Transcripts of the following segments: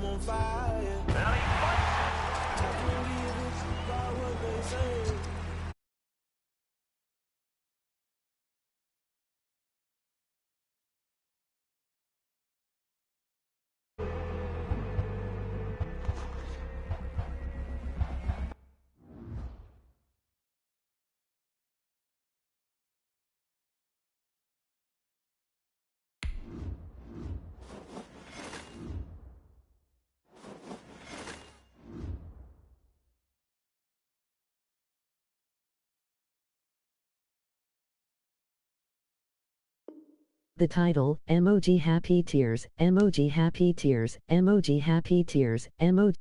I'm on fire. Now he fights. I can't live it about what they say. The title, emoji happy tears, emoji happy tears, emoji happy tears, emoji.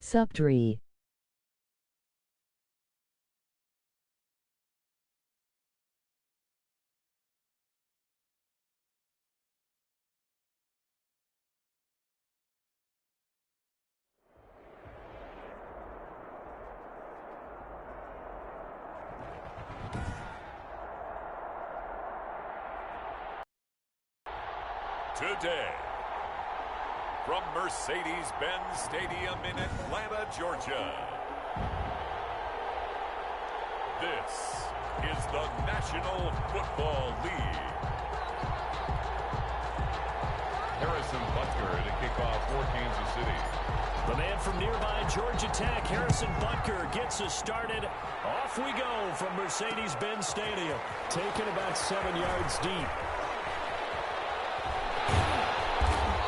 Subtree. Today, from Mercedes-Benz Stadium in Atlanta, Georgia, this is the National Football League. Harrison Butker to kick off for Kansas City. The man from nearby Georgia Tech, Harrison Butker, gets us started. Off we go from Mercedes-Benz Stadium, taken about 7 yards deep.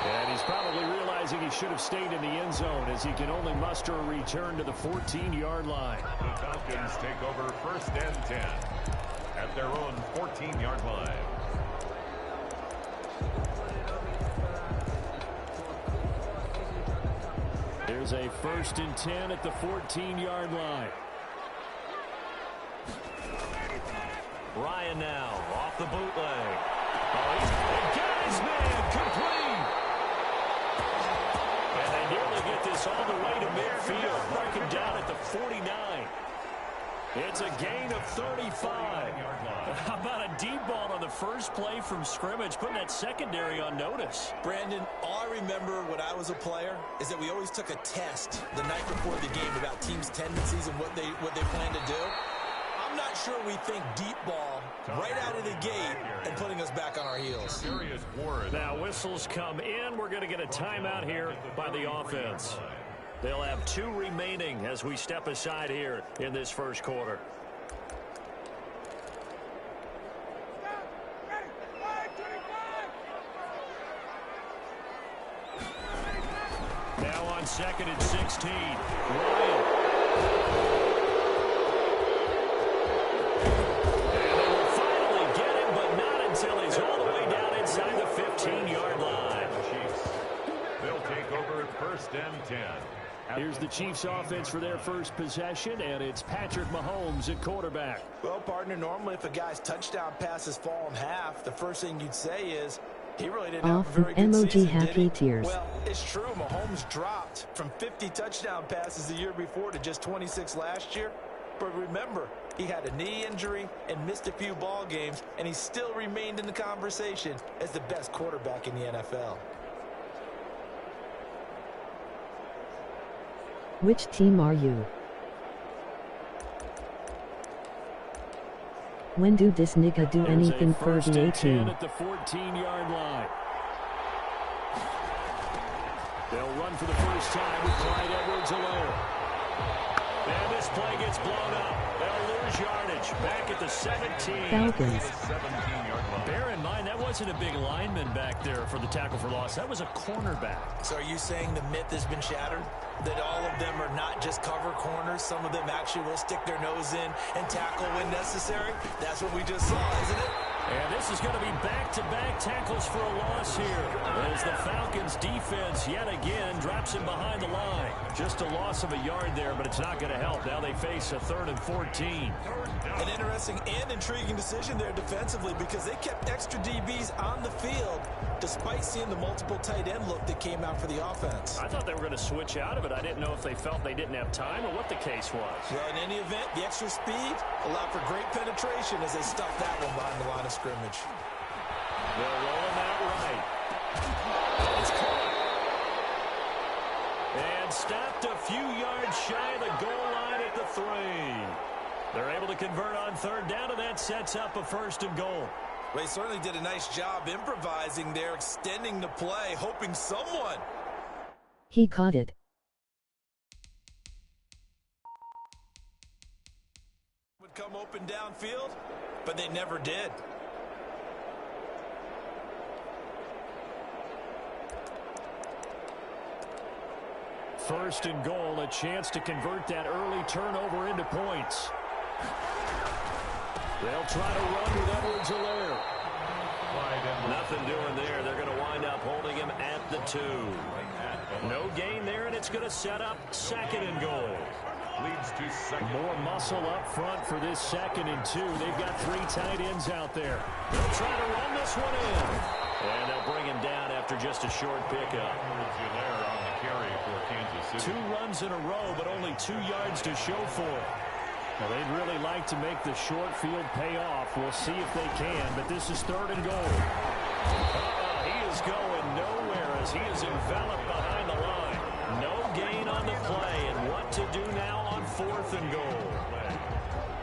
And he's probably realizing he should have stayed in the end zone as he can only muster a return to the 14-yard line. The Falcons take over 1st and 10 at their own 14-yard line. There's a 1st and 10 at the 14-yard line. Ryan now off the bootleg. Oh, he got his man complete. And they nearly get this all the way to midfield. Mark him down at the 49. It's a gain of 35. How about a deep ball on the first play from scrimmage, putting that secondary on notice? Brandon, all I remember when I was a player is that we always took a test the night before the game about teams' tendencies and what they plan to do. I'm not sure we think deep ball right out of the gate and putting us back on our heels. Now whistles come in. We're going to get a timeout here by the offense. They'll have 2 remaining as we step aside here in this first quarter. Now on 2nd and 16. Ryan. And they will finally get him, but not until he's all the way down inside the 15-yard line. They'll take over 1st and 10. Here's the Chiefs offense for their first possession, and it's Patrick Mahomes at quarterback. Well, partner, normally if a guy's touchdown passes fall in half, the first thing you'd say is he really didn't have a very good season, happy did he? tears. Well, it's true. Mahomes dropped from 50 touchdown passes the year before to just 26 last year. But remember, he had a knee injury and missed a few ball games, and he still remained in the conversation as the best quarterback in the NFL. Which team are you? When do this nigga do anything for the 18? At the 14-yard line. They'll run for the first time with Clyde Edwards-Helaire. And this play gets blown up. They'll lose yardage. Back at the 17. Falcons. 17-yard line. Bear in mind, that wasn't a big lineman back there for the tackle for loss. That was a cornerback. So are you saying the myth has been shattered? That all of them are not just cover corners? Some of them actually will stick their nose in and tackle when necessary? That's what we just saw, isn't it? And this is going to be back-to-back tackles for a loss here as the Falcons defense yet again drops him behind the line. Just a loss of a yard there, but it's not going to help. Now they face a 3rd and 14. An interesting and intriguing decision there defensively because they kept extra DBs on the field despite seeing the multiple tight end look that came out for the offense. I thought they were going to switch out of it. I didn't know if they felt they didn't have time or what the case was. Well, in any event, the extra speed allowed for great penetration as they stuffed that one behind the line of scrimmage. They'll roll him out right. It's caught. And stopped a few yards shy of the goal line at the 3. They're able to convert on 3rd down, and that sets up a 1st and goal. They certainly did a nice job improvising there, extending the play, hoping someone. He caught it. Would come open downfield, but they never did. First and goal, a chance to convert that early turnover into points. They'll try to run with Edwards-Helaire. Nothing doing there. They're going to wind up holding him at the 2. No gain there, and it's going to set up 2nd and goal. Leads to 2nd. More muscle up front for this 2nd and 2. They've got 3 tight ends out there. They'll try to run this one in. And they'll bring him down after just a short pickup. Edwards-Helaire on the carry for Kansas City. 2 runs in a row, but only 2 yards to show for it. Well, they'd really like to make the short field pay off. We'll see if they can, but this is 3rd and goal. He is going nowhere as he is enveloped behind the line. No gain on the play, and what to do now on 4th and goal.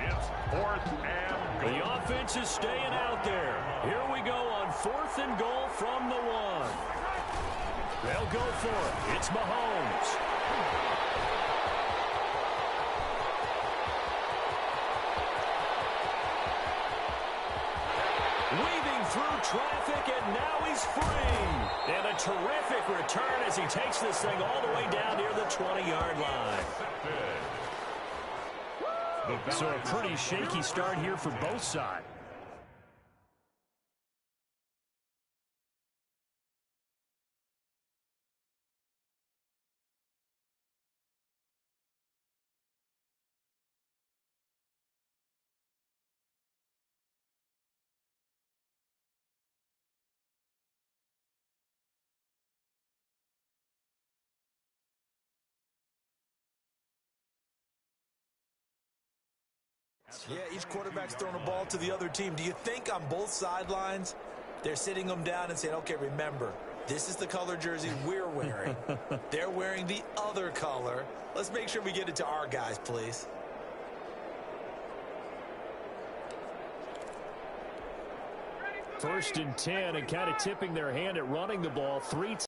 It's 4th and goal. The offense is staying out there. Here we go on 4th and goal from the 1. They'll go for it. It's Mahomes. Weaving through traffic, and now he's free. And a terrific return as he takes this thing all the way down near the 20-yard line. So a pretty shaky start here for both sides. Yeah, each quarterback's throwing a ball to the other team. Do you think on both sidelines they're sitting them down and saying, okay, remember, this is the color jersey we're wearing. They're wearing the other color. Let's make sure we get it to our guys, please. First and 10, and kind of tipping their hand at running the ball 3 times.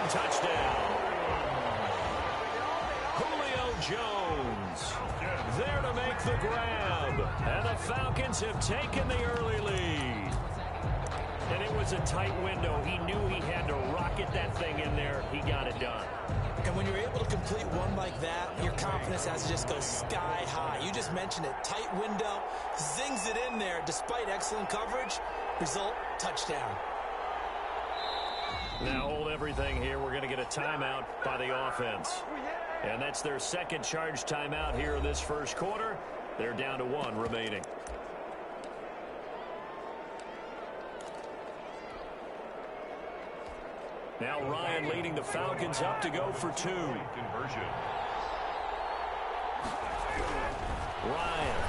Touchdown. Julio Jones there to make the grab. And the Falcons have taken the early lead. And it was a tight window. He knew he had to rocket that thing in there. He got it done. And when you're able to complete one like that, your confidence has to just go sky high. You just mentioned it. Tight window, zings it in there despite excellent coverage. Result, touchdown. Now hold everything here. We're going to get a timeout by the offense. And that's their 2nd charge timeout here in this 1st quarter. They're down to 1 remaining. Now Ryan leading the Falcons up to go for 2. Conversion. Ryan.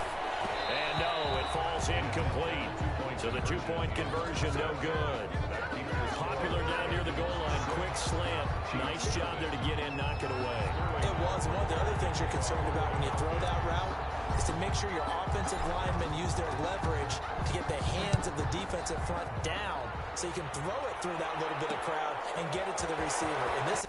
And no, it falls incomplete. So the 2-point conversion, no good. Popular down near the goal line. Quick slant. Nice job there to get in, knock it away. It was. One of the other things you're concerned about when you throw that route is to make sure your offensive linemen use their leverage to get the hands of the defensive front down so you can throw it through that little bit of crowd and get it to the receiver. And this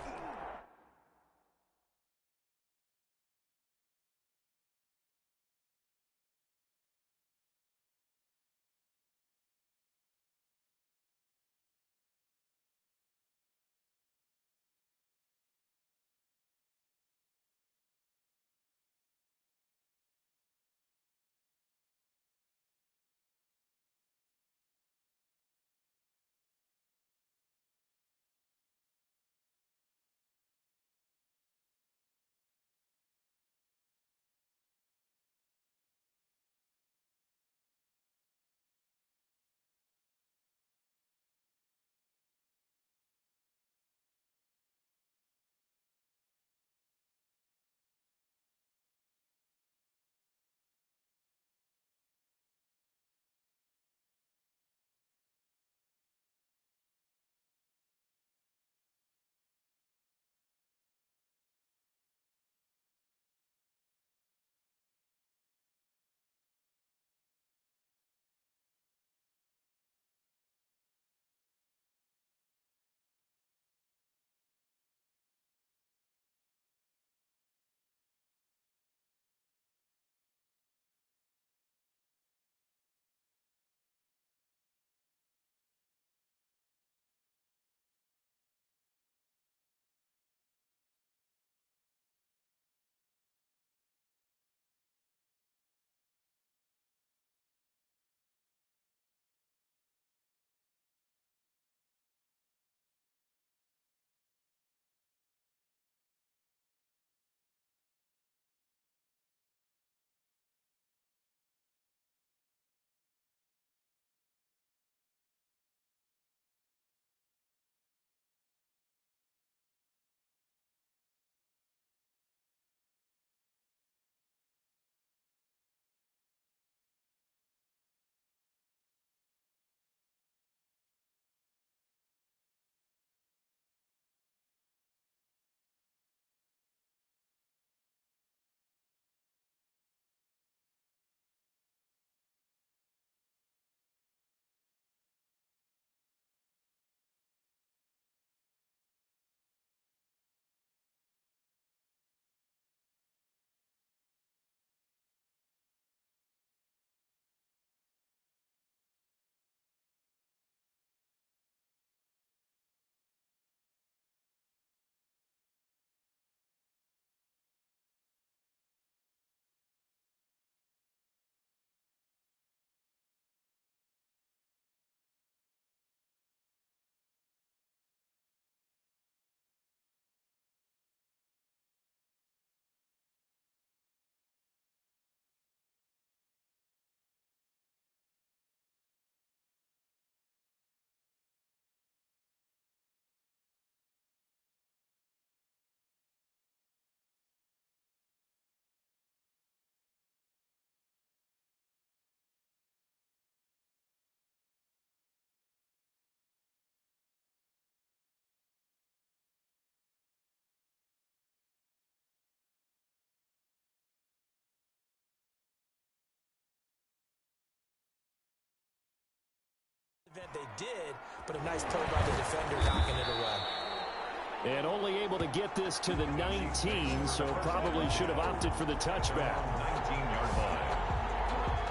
they did, but a nice play by the defender knocking it away. And only able to get this to the 19, so probably should have opted for the touchback. 19-yard line.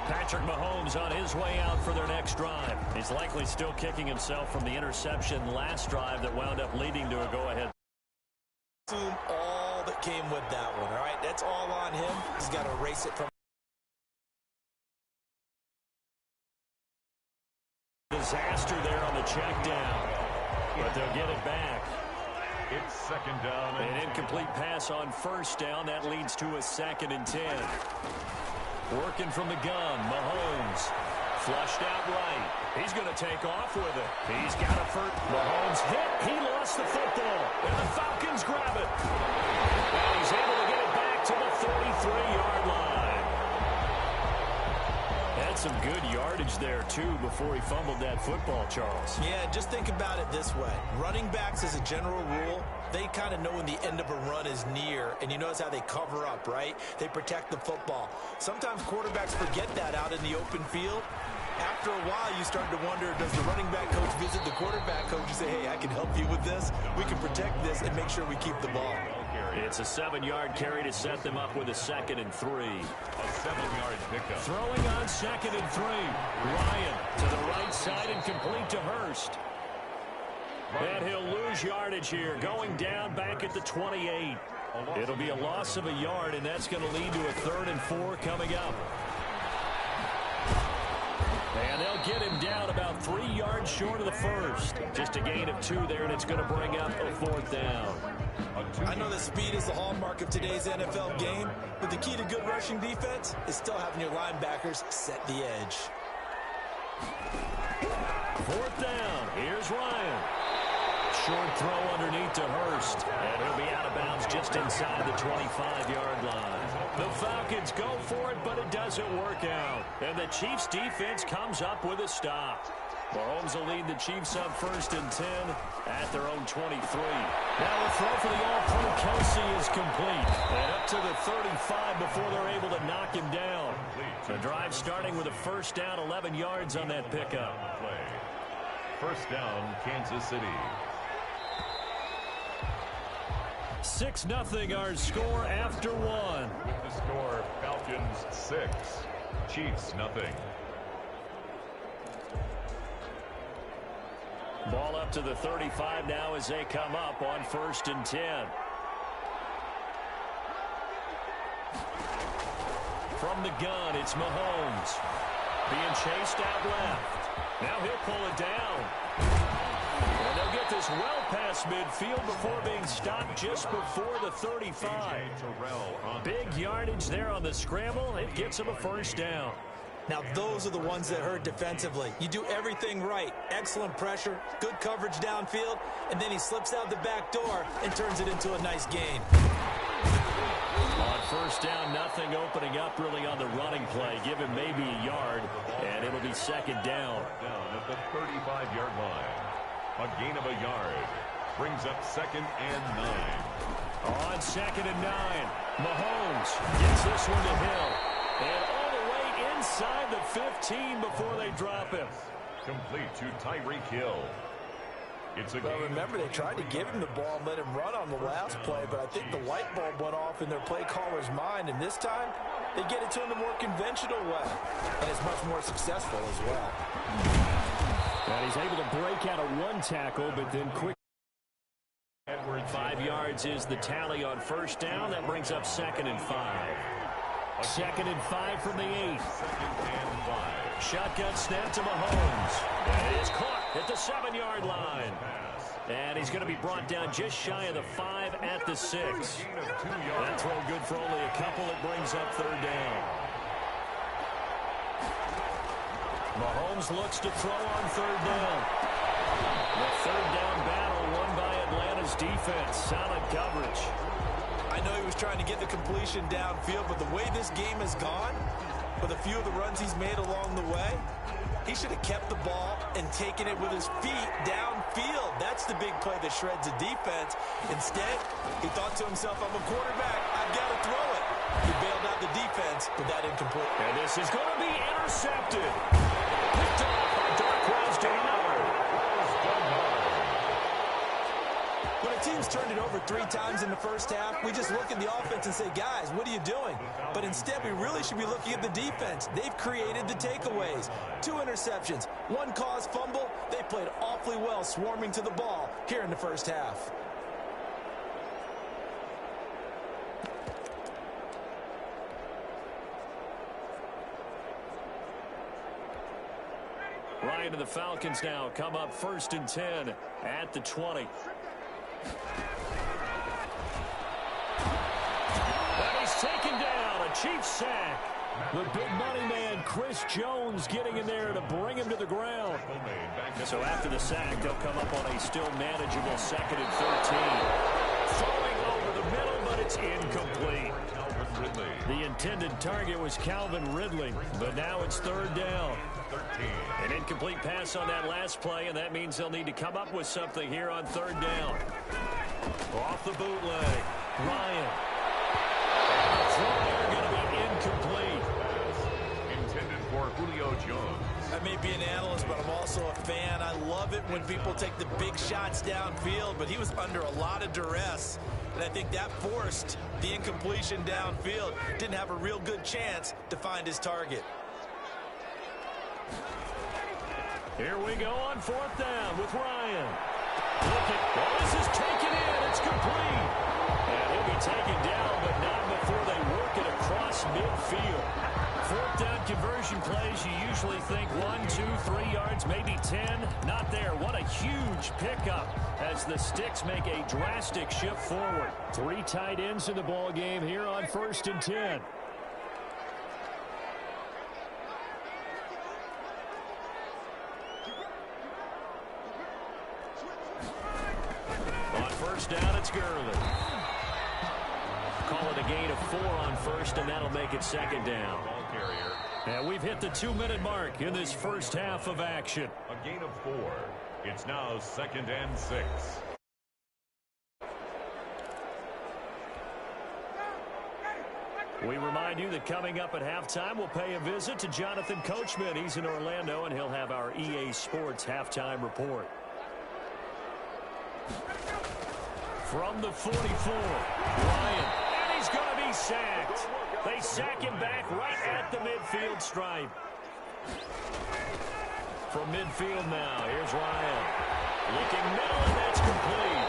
Patrick Mahomes on his way out for their next drive. He's likely still kicking himself from the interception last drive that wound up leading to a go-ahead. Assume all that came with that one, all right? That's all on him. He's got to erase it from disaster there on the check down, but they'll get it back. It's second down. An incomplete pass on first down. That leads to a 2nd and 10. Working from the gun, Mahomes Flushed out right. He's going to take off with it. He's got it for Mahomes. Hit. He lost the football. And the Falcons grab it. And he's able to get it back to the 33-yard line. Had some good yardage there, too, before he fumbled that football, Charles. Yeah, just think about it this way. Running backs, as a general rule, they kind of know when the end of a run is near, and you notice how they cover up, right? They protect the football. Sometimes quarterbacks forget that out in the open field. After a while, you start to wonder, does the running back coach visit the quarterback coach and say, hey, I can help you with this? We can protect this and make sure we keep the ball. It's a 7-yard carry to set them up with a 2nd and 3. A 7-yard pickup. Throwing on 2nd and 3. Ryan to the right side and complete to Hurst. And he'll lose yardage here, going down back at the 28. It'll be a loss of a yard, and that's going to lead to a 3rd and 4 coming up. And they'll get him down about 3 yards short of the first. Just a gain of 2 there, and it's going to bring up a 4th down. I know that speed is the hallmark of today's NFL game, but the key to good rushing defense is still having your linebackers set the edge. 4th down. Here's Ryan. Short throw underneath to Hurst. And he'll be out of bounds just inside the 25-yard line. The Falcons go for it, but it doesn't work out. And the Chiefs' defense comes up with a stop. Mahomes will lead the Chiefs up 1st and 10 at their own 23. Now a throw for the All-Pro Kelsey is complete. And up to the 35 before they're able to knock him down. The drive starting with a 1st down, 11 yards on that pickup. 1st down, Kansas City. 6-0 our score after 1. With the score, Falcons 6, Chiefs 0. Ball up to the 35 now as they come up on 1st and 10. From the gun, it's Mahomes. Being chased out left. Now he'll pull it down. And they'll get this well past midfield before being stopped just before the 35. Big yardage there on the scramble. It gets him a 1st down. Now, those are the ones that hurt defensively. You do everything right. Excellent pressure, good coverage downfield, and then he slips out the back door and turns it into a nice gain. On 1st down, nothing opening up really on the running play. Give him maybe a yard, and it'll be 2nd down. Down at the 35-yard line. A gain of a yard. Brings up 2nd and 9. On 2nd and 9, Mahomes gets this one to Hill. And all the way inside the 15 before they drop him. Complete to Tyreek Hill. It's a Well, remember, they tried to give him the ball and let him run on the last play, but I think the light bulb went off in their play caller's mind, and this time they get it to him the more conventional way, and it's much more successful as well. And he's able to break out of 1 tackle, but then quick. 5 yards is the tally on 1st down. That brings up 2nd and 5. 2nd and 5 from the 8. 2nd and 5. Shotgun snap to Mahomes. And it is caught at the 7-yard line. And he's going to be brought down just shy of the 5 at the 6. That throw good for only a couple. It brings up 3rd down. Mahomes looks to throw on 3rd down. The 3rd down battle won by Atlanta's defense. Solid coverage. I know he was trying to get the completion downfield, but the way this game has gone, with a few of the runs he's made along the way, he should have kept the ball and taken it with his feet downfield. That's the big play that shreds the defense. Instead, he thought to himself, I'm a quarterback, I've got to throw it. He bailed out the defense, but that incomplete. And this is going to be intercepted. Picked off by Darquez Dennard. When a team's turned it over 3 times in the first half, we just look at the offense and say, guys, what are you doing? But instead, we really should be looking at the defense. They've created the takeaways. 2 interceptions, 1 caused fumble. They played awfully well swarming to the ball here in the first half. Ryan and the Falcons now come up 1st and 10 at the 20. And he's taken down. A Chiefs sack. The big money man, Chris Jones, getting in there to bring him to the ground. So after the sack, they'll come up on a still manageable 2nd and 13. Throwing over the middle, but it's incomplete. The intended target was Calvin Ridley, but now it's 3rd down. An incomplete pass on that last play, and that means they'll need to come up with something here on 3rd down. Off the bootleg, Ryan. The throw there going to be incomplete. Intended for Julio Jones. I may be an analyst, but I'm also a fan. I love it when people take the big shots downfield, but he was under a lot of duress. And I think that forced the incompletion downfield. Didn't have a real good chance to find his target. Here we go on 4th down with Ryan. Oh, this is taken in. It's complete. And he'll be taken down, but not before they work it across midfield. 4th down conversion plays, you usually think 1, 2, 3 yards, maybe 10. Not there. What a huge pickup as the Sticks make a drastic shift forward. 3 tight ends in the ball game here on 1st and 10. On 1st down, it's Gurley. Call it a gain of 4 on 1st, and that'll make it 2nd down. And we've hit the 2-minute mark in this first half of action. A gain of 4. It's now 2nd and 6. We remind you that coming up at halftime, we'll pay a visit to Jonathan Coachman. He's in Orlando, and he'll have our EA Sports halftime report. From the 44, Ryan, and he's going to be sacked. They sack him back right at the midfield stripe. From midfield now, here's Ryan. Looking middle, and that's complete.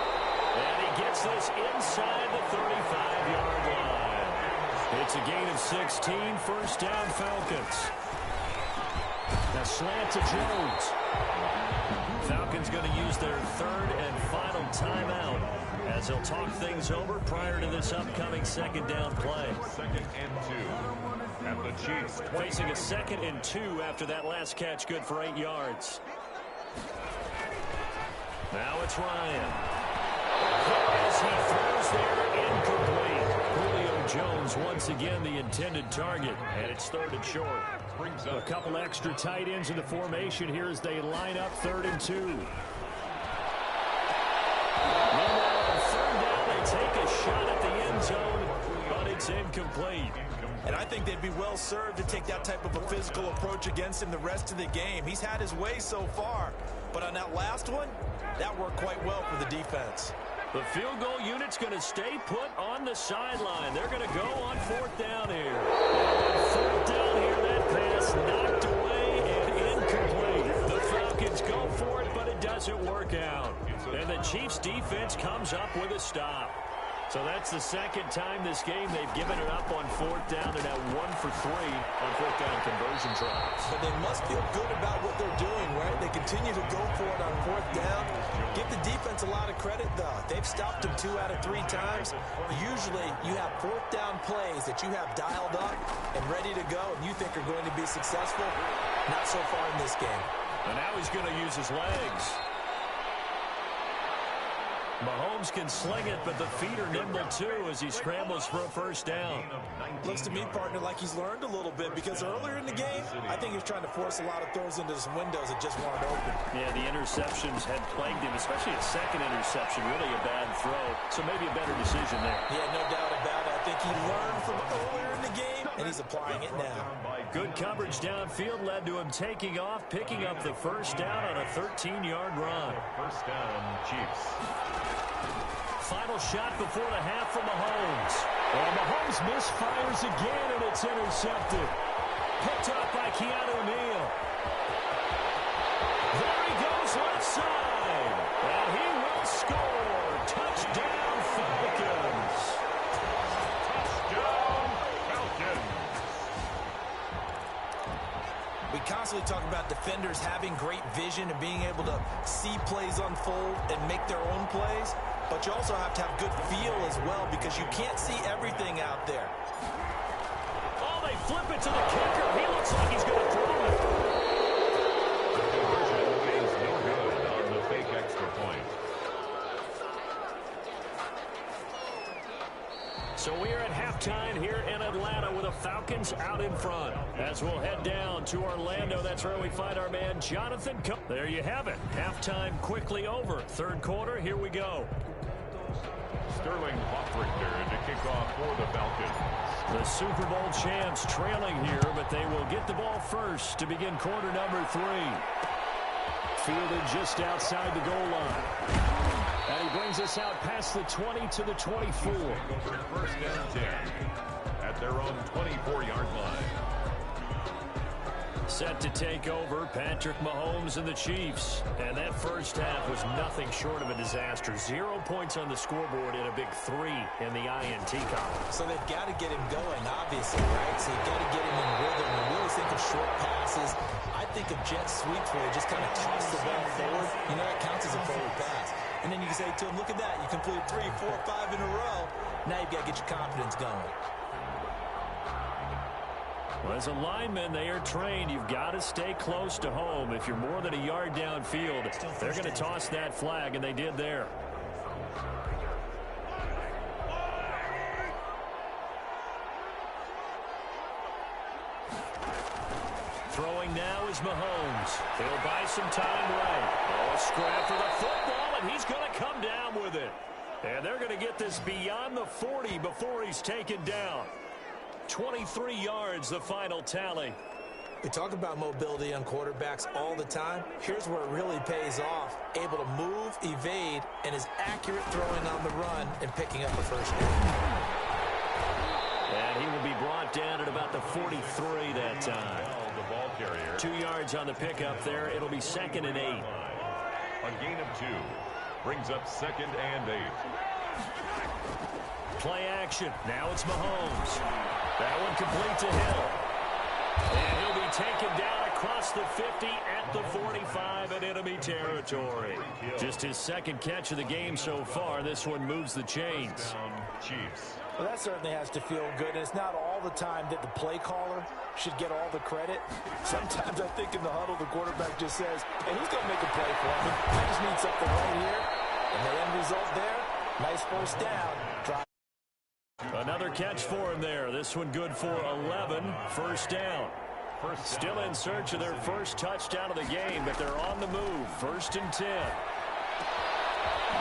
And he gets this inside the 35-yard line. It's a gain of 16, 1st down Falcons. Now slant to Jones. Falcons going to use their 3rd and final timeout as they'll talk things over prior to this upcoming 2nd down play. 2nd and 2. And the Chiefs facing a 2nd and 2 after that last catch, good for 8 yards. Now it's Ryan. As he throws there, incomplete. Julio Jones once again the intended target, and it's 3rd and short. A couple extra tight ends in the formation here as they line up 3rd and 2. Meanwhile, on 3rd down, they take a shot at the end zone, but it's incomplete. And I think they'd be well served to take that type of a physical approach against him the rest of the game. He's had his way so far, but on that last one, that worked quite well for the defense. The field goal unit's going to stay put on the sideline. They're going to go on 4th down here. 4th down here, that pass knocked away and incomplete. The Falcons go for it, but it doesn't work out. And the Chiefs defense comes up with a stop. So that's the 2nd time this game they've given it up on 4th down. They're now 1 for 3 on 4th down conversion tries. But they must feel good about what they're doing, right? They continue to go for it on 4th down. Give the defense a lot of credit, though. They've stopped them 2 out of 3 times. Usually, you have 4th down plays that you have dialed up and ready to go, and you think are going to be successful. Not so far in this game. And now he's going to use his legs. Mahomes can sling it, but the feet are nimble too as he scrambles for a 1st down. Looks to me, partner, like he's learned a little bit because earlier in the game, I think he was trying to force a lot of throws into some windows that just weren't open. Yeah, the interceptions had plagued him, especially a 2nd interception, really a bad throw. So maybe a better decision there. Yeah, no doubt about it. I think he learned from earlier in the game, and he's applying it now. Good coverage downfield led to him taking off, picking up the 1st down on a 13-yard run. 1st down, Chiefs. Final shot before the half from Mahomes. And Mahomes misfires again, and it's intercepted. Picked up by Keanu Neal. There he goes left side. And he will score. Touchdown, Falcons. Touchdown, Falcons. We constantly talk about defenders having great vision and being able to see plays unfold and make their own plays. But you also have to have good feel as well because you can't see everything out there. Oh, they flip it to the kicker. He looks like he's going to throw it. The conversion is no good on the fake extra point. So we are at halftime here in Atlanta with the Falcons out in front. As we'll head down to Orlando, that's where we find our man Jonathan. There you have it. Halftime quickly over. Third quarter, here we go. Sterling Hoffrichter to kick off for the Falcons. The Super Bowl champs trailing here, but they will get the ball first to begin quarter number 3. Fielded just outside the goal line. And he brings us out past the 20 to the 24. First and 10 at their own 24-yard line. Set to take over, Patrick Mahomes and the Chiefs. And that first half was nothing short of a disaster. 0 points on the scoreboard and a big 3 in the INT column. So they've got to get him going, obviously, right? So you've got to get him in rhythm. And we always think of short passes. I think of jet sweeps where they just kind of toss the ball forward. You know, that counts as a forward pass. And then you can say to him, look at that. You completed 3, 4, 5 in a row. Now you've got to get your confidence going. Well, as a lineman, they are trained. You've got to stay close to home. If you're more than a yard downfield, they're going to toss that flag, and they did there. Throwing now is Mahomes. He'll buy some time right. Oh, scrap for the football, and he's going to come down with it. And they're going to get this beyond the 40 before he's taken down. 23 yards, the final tally. We talk about mobility on quarterbacks all the time. Here's where it really pays off. Able to move, evade, and is accurate throwing on the run and picking up a first down. And he will be brought down at about the 43 that time. The ball carrier. 2 yards on the pickup there. It'll be 2nd and 8. A gain of 2 brings up 2nd and 8. Play action. Now it's Mahomes. That one complete to Hill. And he'll be taken down across the 50 at the 45 in enemy territory. Just his 2nd catch of the game so far. This one moves the chains. Chiefs. Well, that certainly has to feel good. And it's not all the time that the play caller should get all the credit. Sometimes I think in the huddle, the quarterback just says, hey, who's going to make a play for me? I just need something right here. And the end result there, nice first down. Another catch for him there. This one good for 11. First down. Still in search of their first touchdown of the game, but they're on the move. 1st and 10.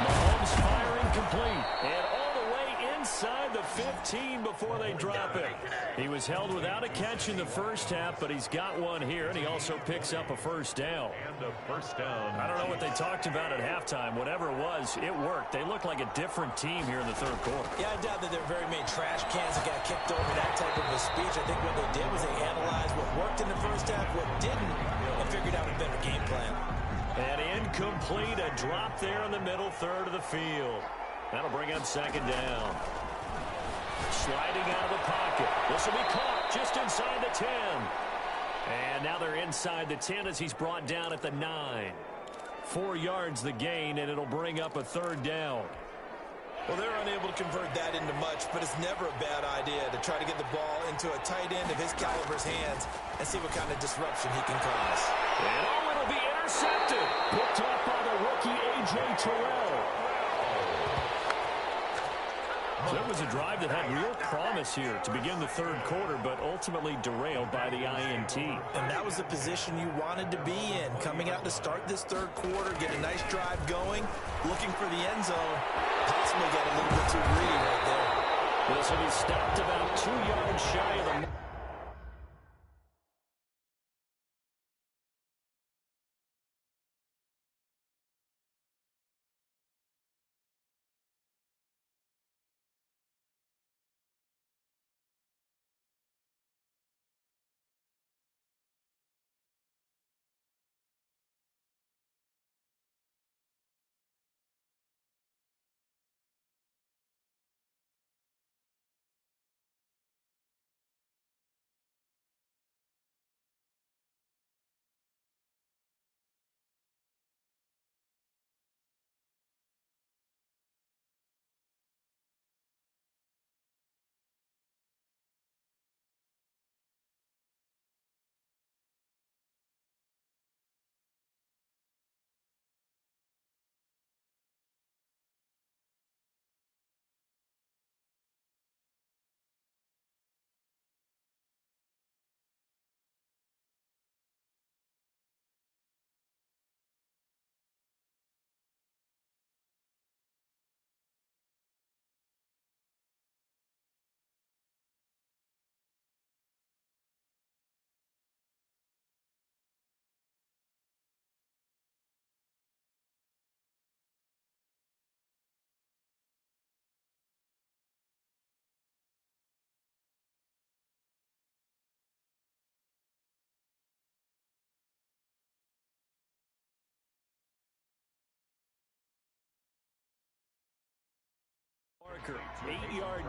Mahomes firing complete. And all the way inside the 15 before they drop it. He was held without a catch in the first half, but he's got one here, and he also picks up a first down. And a first down. I don't know what they talked about at halftime. Whatever it was, it worked. They look like a different team here in the third quarter. Yeah, I doubt that there are very many trash cans that got kicked over, that type of a speech. I think what they did was they analyzed what worked in the first half, what didn't, and figured out a better game plan. And incomplete, a drop there in the middle third of the field. That'll bring up 2nd down. Sliding out of the pocket. This will be caught just inside the 10. And now they're inside the 10 as he's brought down at the 9. 4 yards the gain, and it'll bring up a 3rd down. Well, they're unable to convert that into much, but it's never a bad idea to try to get the ball into a tight end of his caliber's hands and see what kind of disruption he can cause. And oh, it'll be intercepted. Picked off by the rookie A.J. Terrell. So it was a drive that had real promise here to begin the third quarter, but ultimately derailed by the INT. And that was the position you wanted to be in, coming out to start this third quarter, get a nice drive going, looking for the end zone, possibly got a little bit too greedy right there. This will be stopped about 2 yards shy of the marker. 8-yard.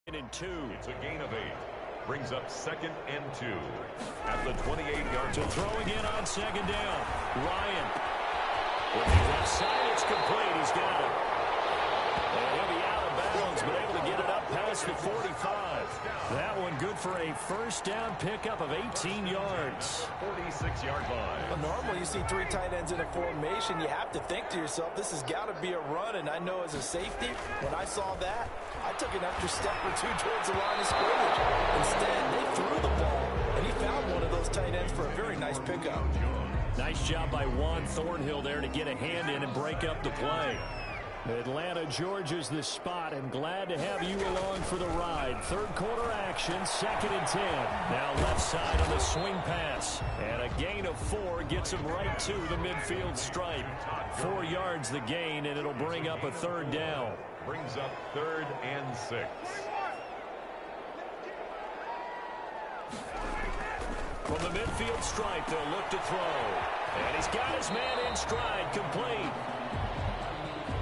And 2. It's a gain of 8. Brings up 2nd and 2. At the 28-yard So line. throwing in on 2nd down. Ryan. With the left side, it's complete. He's got it. And he'll be out of bounds, but able to get it up past the 45. That one good for a first down pickup of 18 yards. 46-yard line. Well, normally you see 3 tight ends in a formation. You have to think to yourself, this has got to be a run. And I know as a safety, when I saw that, I took an extra step or 2 towards the line of scrimmage. Instead, they threw the ball, and he found one of those tight ends for a very nice pickup. Nice job by Juan Thornhill there to get a hand in and break up the play. Atlanta, Georgia's the spot, and glad to have you along for the ride. Third quarter action, 2nd and 10. Now left side on the swing pass. And a gain of 4 gets him right to the midfield stripe. 4 yards the gain, and it'll bring up a 3rd down. Brings up 3rd and 6. From the midfield stripe, they'll look to throw. And he's got his man in stride, complete.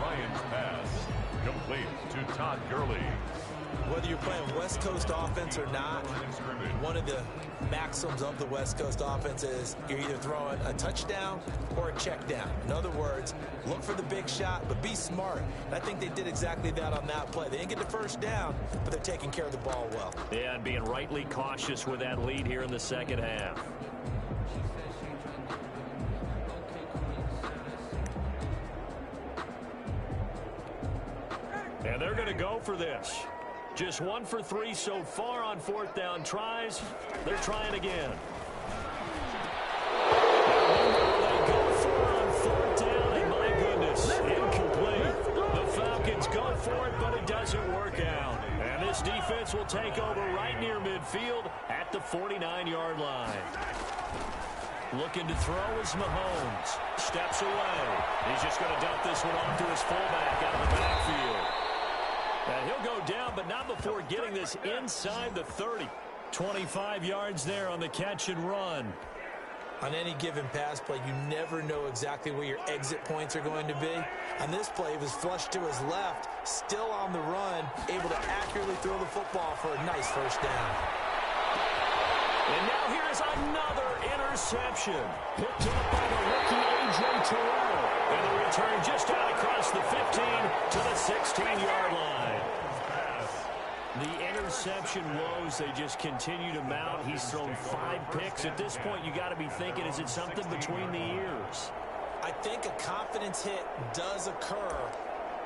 Ryan's pass complete to Todd Gurley. Whether you're playing West Coast offense or not, one of the maxims of the West Coast offense is you're either throwing a touchdown or a check down. In other words, look for the big shot, but be smart. And I think they did exactly that on that play. They didn't get the first down, but they're taking care of the ball well. Yeah, and being rightly cautious with that lead here in the second half. And they're going to go for this. Just 1 for 3 so far on 4th down tries. They're trying again. They go for it on 4th down, and my goodness, incomplete. The Falcons go for it, but it doesn't work out. And this defense will take over right near midfield at the 49-yard line. Looking to throw is Mahomes. Steps away. He's just going to dump this one off to his fullback out of the backfield. And he'll go down, but not before getting this inside the 30. 25 yards there on the catch and run. On any given pass play, you never know exactly where your exit points are going to be. On this play, it was flushed to his left, still on the run, able to accurately throw the football for a nice first down. And now here's another interception. Picked up by the rookie A.J. Terrell. And the return just out across the 15 to the 16-yard line. The interception woes, they just continue to mount. He's thrown 5 picks. At this point, you got to be thinking, is it something between the ears? I think a confidence hit does occur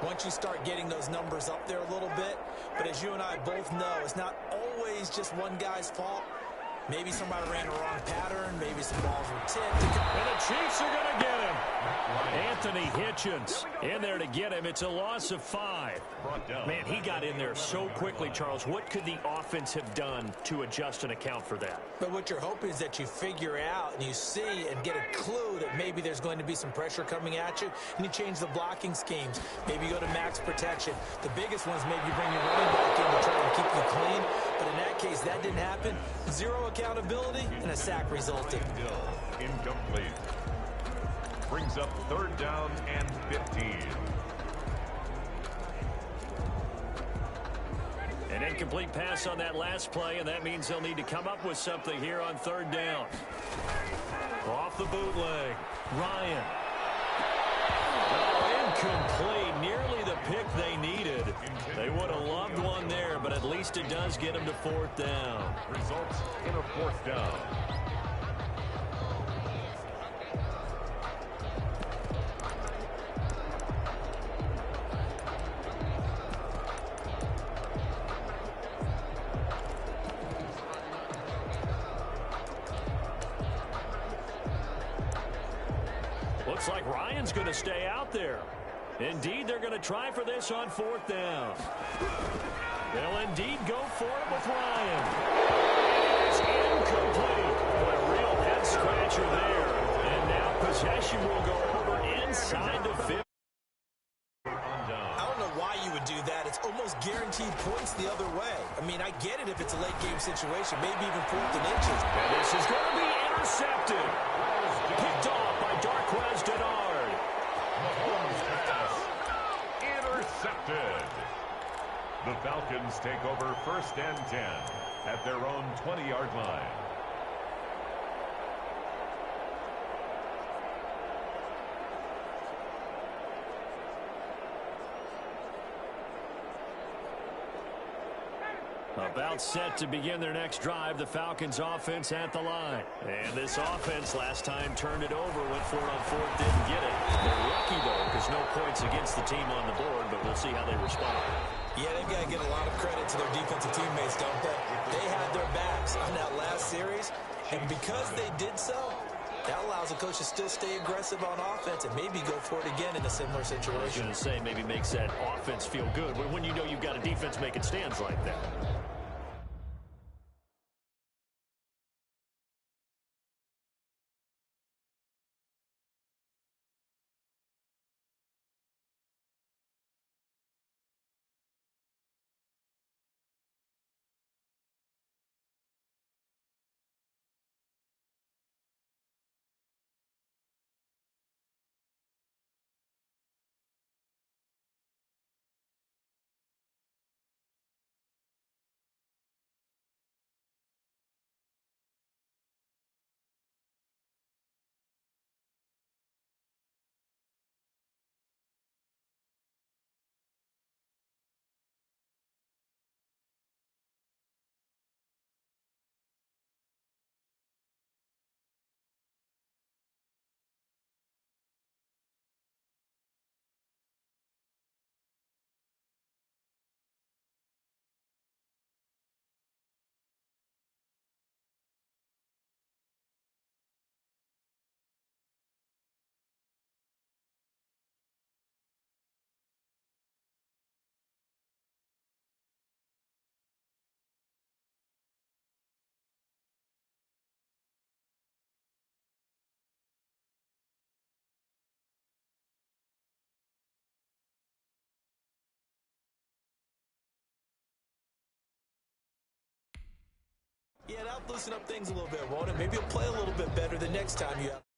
once you start getting those numbers up there a little bit. But as you and I both know, it's not always just one guy's fault. Maybe somebody ran a wrong pattern. Maybe some balls were tipped. And the Chiefs are going to get him. Anthony Hitchens in there to get him. It's a loss of 5. Man, he got in there so quickly, Charles. What could the offense have done to adjust and account for that? But what you're hoping is that you figure out and you see and get a clue that maybe there's going to be some pressure coming at you, and you change the blocking schemes. Maybe you go to max protection. The biggest one is maybe you bring your running back in to try and keep you clean. But in that case, that didn't happen. 0 accountability, and a sack resulted. Incomplete. Brings up 3rd down and 15. An incomplete pass on that last play, and that means they'll need to come up with something here on 3rd down. Off the bootleg, Ryan. Oh, incomplete. Nearly the pick they needed. They would have loved one there, but at least it does get them to 4th down. Results in a 4th down. Looks like Ryan's going to stay out there. Indeed, they're going to try for this on 4th down. They'll indeed go for it with Ryan. It's incomplete. What a real head-scratcher there. And now possession will go over inside the 50. I don't know why you would do that. It's almost guaranteed points the other way. I mean, I get it if it's a late-game situation, maybe even 4th and inches. And this is going to be intercepted. Picked off by Darquez Denard. Intercepted. The Falcons take over 1st and 10 at their own 20-yard line. About set to begin their next drive, the Falcons offense at the line. And this offense last time turned it over, went for it on 4th, didn't get it. They're lucky, though, because no points against the team on the board, but we'll see how they respond. Yeah, they've got to give a lot of credit to their defensive teammates, don't they? They had their backs on that last series, and because they did so, that allows the coach to still stay aggressive on offense and maybe go for it again in a similar situation. I was going to say, maybe makes that offense feel good when you know you've got a defense making stands like that. Yeah, that'll loosen up things a little bit, won't it? Maybe he'll play a little bit better the next time you have.